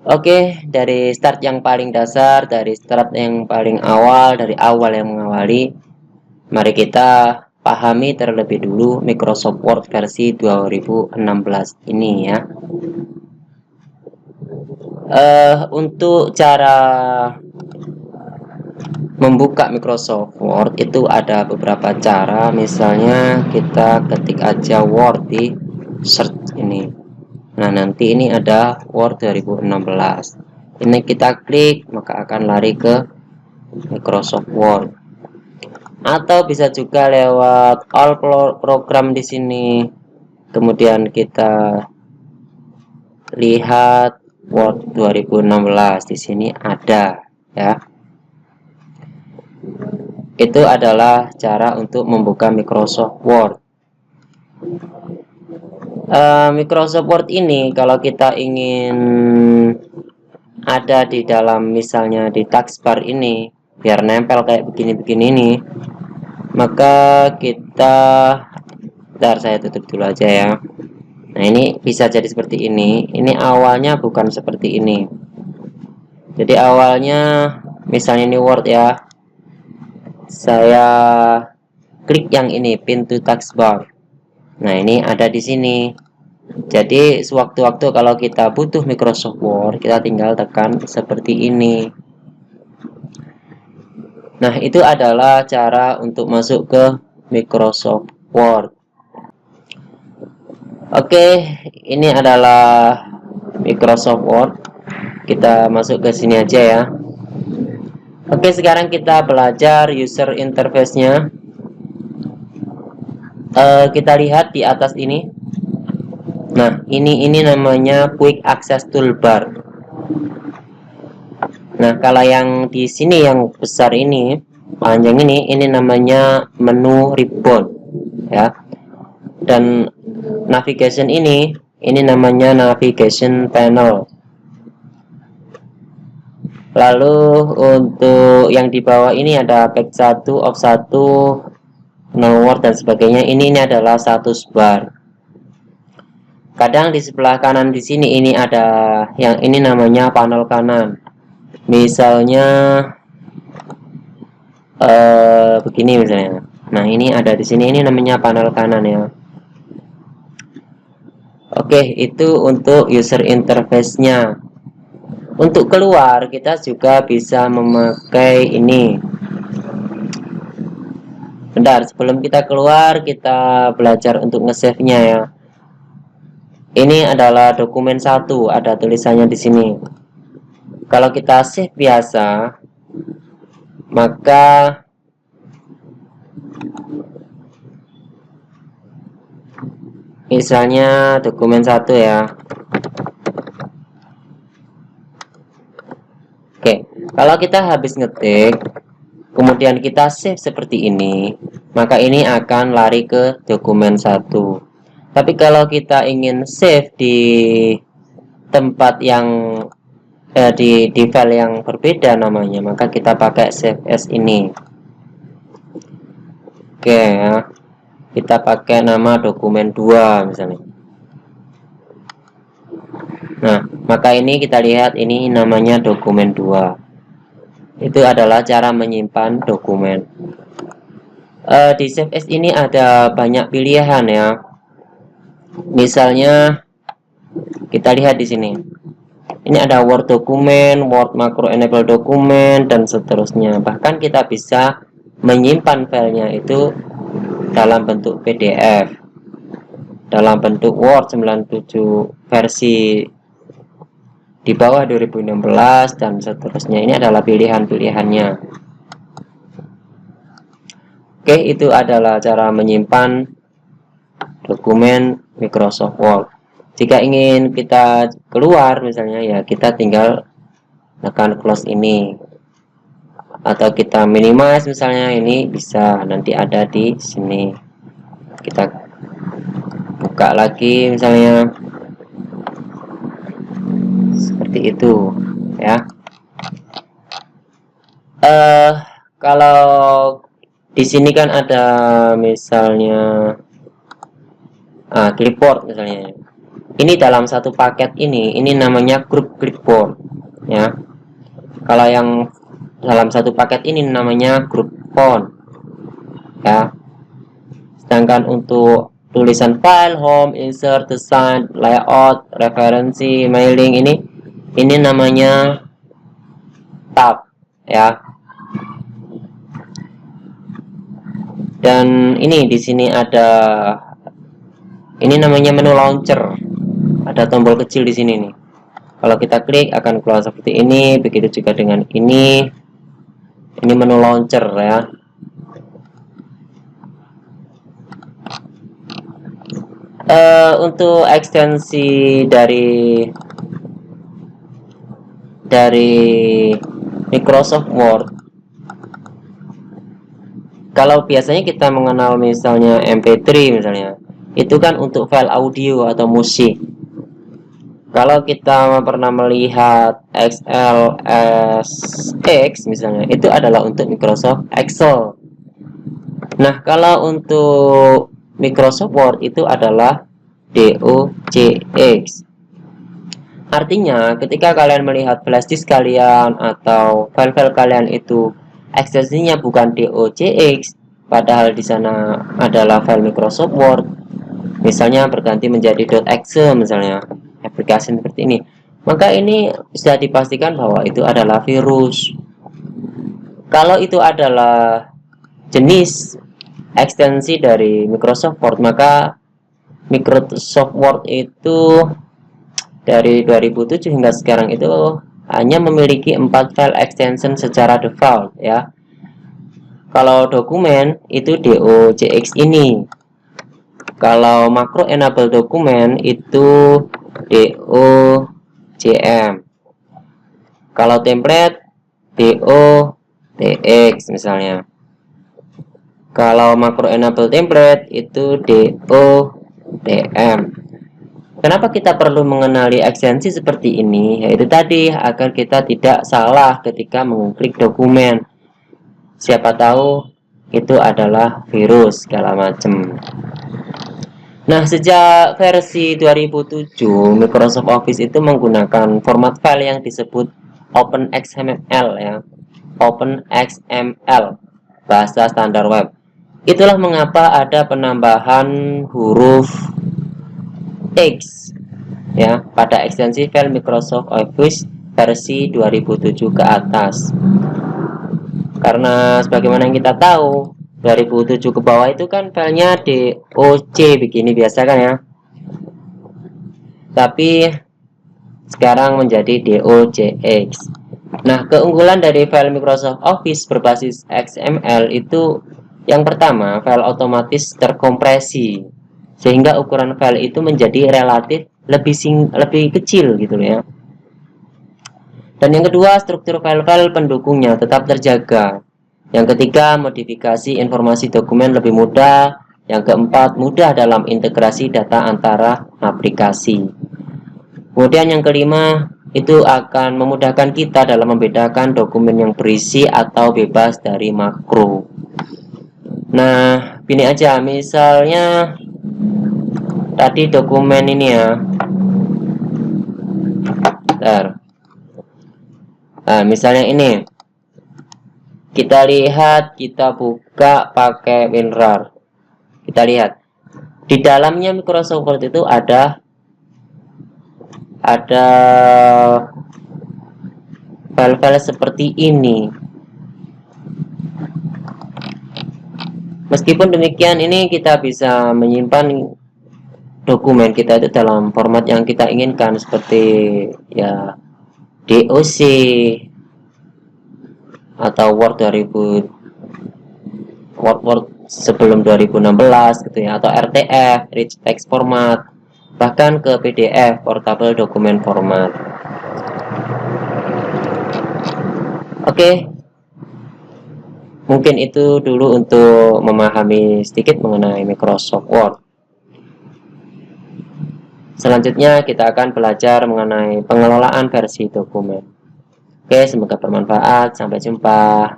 Oke, dari start yang paling dasar, dari start yang paling awal, dari awal yang mengawali, mari kita pahami terlebih dulu Microsoft Word versi 2016 ini ya. Untuk cara membuka Microsoft Word itu ada beberapa cara. Misalnya kita ketik aja Word di search ini. Nah, nanti ini ada Word 2016. Ini kita klik, maka akan lari ke Microsoft Word. Atau bisa juga lewat all program di sini. Kemudian kita lihat Word 2016 di sini ada ya. Itu adalah cara untuk membuka Microsoft Word. Microsoft Word ini kalau kita ingin ada di dalam misalnya di taskbar ini biar nempel kayak begini-begini ini, maka kita bentar, saya tutup dulu aja ya. Nah, ini bisa jadi seperti ini. Ini awalnya bukan seperti ini. Jadi awalnya misalnya ini Word ya. Saya klik yang ini pintu taskbar. Nah, ini ada di sini. Jadi sewaktu-waktu kalau kita butuh Microsoft Word, kita tinggal tekan seperti ini. Nah, itu adalah cara untuk masuk ke Microsoft Word. Oke, ini adalah Microsoft Word. Kita masuk ke sini aja ya. Oke, sekarang kita belajar user interface-nya. Kita lihat di atas ini. Nah, ini namanya Quick Access Toolbar. Nah, kalau yang di sini yang besar ini, panjang ini namanya menu ribbon ya. Dan navigation ini namanya navigation panel. Lalu untuk yang di bawah ini ada back 1, off 1, nomor dan sebagainya. Ini adalah status bar. Kadang di sebelah kanan di sini ini ada yang ini namanya panel kanan. Misalnya begini misalnya. Nah, ini ada di sini, ini namanya panel kanan ya. Oke, itu untuk user interface-nya. Untuk keluar kita juga bisa memakai ini. Bentar, sebelum kita keluar kita belajar untuk nge-save-nya ya. Ini adalah dokumen 1, ada tulisannya di sini. Kalau kita save biasa, maka misalnya dokumen 1 ya. Oke, kalau kita habis ngetik, kemudian kita save seperti ini, maka ini akan lari ke dokumen 1. Tapi kalau kita ingin save di tempat yang di file yang berbeda namanya, maka kita pakai save as ini. Oke ya, kita pakai nama dokumen 2 misalnya. Nah, maka ini kita lihat ini namanya dokumen 2. Itu adalah cara menyimpan dokumen. Di save as ini ada banyak pilihan ya. Misalnya kita lihat di sini. Ini ada Word dokumen, Word macro enable dokumen dan seterusnya. Bahkan kita bisa menyimpan filenya itu dalam bentuk PDF, dalam bentuk Word 97 versi di bawah 2016 dan seterusnya. Ini adalah pilihan-pilihannya. Oke, itu adalah cara menyimpan dokumen Microsoft Word. Jika ingin kita keluar misalnya ya kita tinggal tekan close ini, atau kita minimize misalnya, ini bisa nanti ada di sini. Kita buka lagi misalnya seperti itu ya. Kalau di sini kan ada misalnya clipboard misalnya. Ini dalam satu paket ini namanya grup clipboard ya. Kalau yang dalam satu paket ini namanya grup font ya. Sedangkan untuk tulisan file, home, insert, design, layout, referensi, mailing ini namanya tab ya. Dan ini di sini ada ini namanya menu launcher. Ada tombol kecil di sini nih. Kalau kita klik akan keluar seperti ini, begitu juga dengan ini. Ini menu launcher ya. Untuk ekstensi dari Microsoft Word, kalau biasanya kita mengenal misalnya MP3 misalnya, itu kan untuk file audio atau musik. Kalau kita pernah melihat XLSX misalnya, itu adalah untuk Microsoft Excel. Nah, kalau untuk Microsoft Word itu adalah DOCX. Artinya, ketika kalian melihat flash disk kalian atau file-file kalian itu ekstensinya bukan DOCX, padahal di sana adalah file Microsoft Word, misalnya berganti menjadi .exe misalnya, aplikasi seperti ini, maka ini sudah dipastikan bahwa itu adalah virus. Kalau itu adalah jenis ekstensi dari Microsoft Word, maka Microsoft Word itu dari 2007 hingga sekarang itu hanya memiliki 4 file extension secara default ya. Kalau dokumen itu docx ini. Kalau macro enable dokumen itu docm. Kalau template docx misalnya. Kalau macro enable template itu dodm. Kenapa kita perlu mengenali ekstensi seperti ini? Yaitu tadi agar kita tidak salah ketika mengklik dokumen. Siapa tahu itu adalah virus segala macam. Nah, sejak versi 2007 Microsoft Office itu menggunakan format file yang disebut OpenXML ya. OpenXML, bahasa standar web. Itulah mengapa ada penambahan huruf X ya pada ekstensi file Microsoft Office versi 2007 ke atas. Karena sebagaimana yang kita tahu 2007 ke bawah itu kan filenya doc begini biasa kan ya. Tapi sekarang menjadi docx. Nah, keunggulan dari file Microsoft Office berbasis XML itu yang pertama, file otomatis terkompresi sehingga ukuran file itu menjadi relatif lebih kecil gitu ya. Dan yang kedua, struktur file-file pendukungnya tetap terjaga. Yang ketiga, modifikasi informasi dokumen lebih mudah. Yang keempat, mudah dalam integrasi data antara aplikasi. Kemudian yang kelima, itu akan memudahkan kita dalam membedakan dokumen yang berisi atau bebas dari makro. Nah, gini aja, misalnya tadi dokumen ini ya. Bentar. Nah, misalnya ini. Kita lihat, kita buka pakai WinRAR. Kita lihat. Di dalamnya Microsoft Word itu ada file-file seperti ini. Meskipun demikian, ini kita bisa menyimpan dokumen kita itu dalam format yang kita inginkan seperti ya DOC atau Word 2000 Word sebelum 2016 gitu ya, atau RTF rich text format, bahkan ke PDF portable document format. Oke, mungkin itu dulu untuk memahami sedikit mengenai Microsoft Word. Selanjutnya kita akan belajar mengenai pengelolaan versi dokumen. Oke, semoga bermanfaat. Sampai jumpa.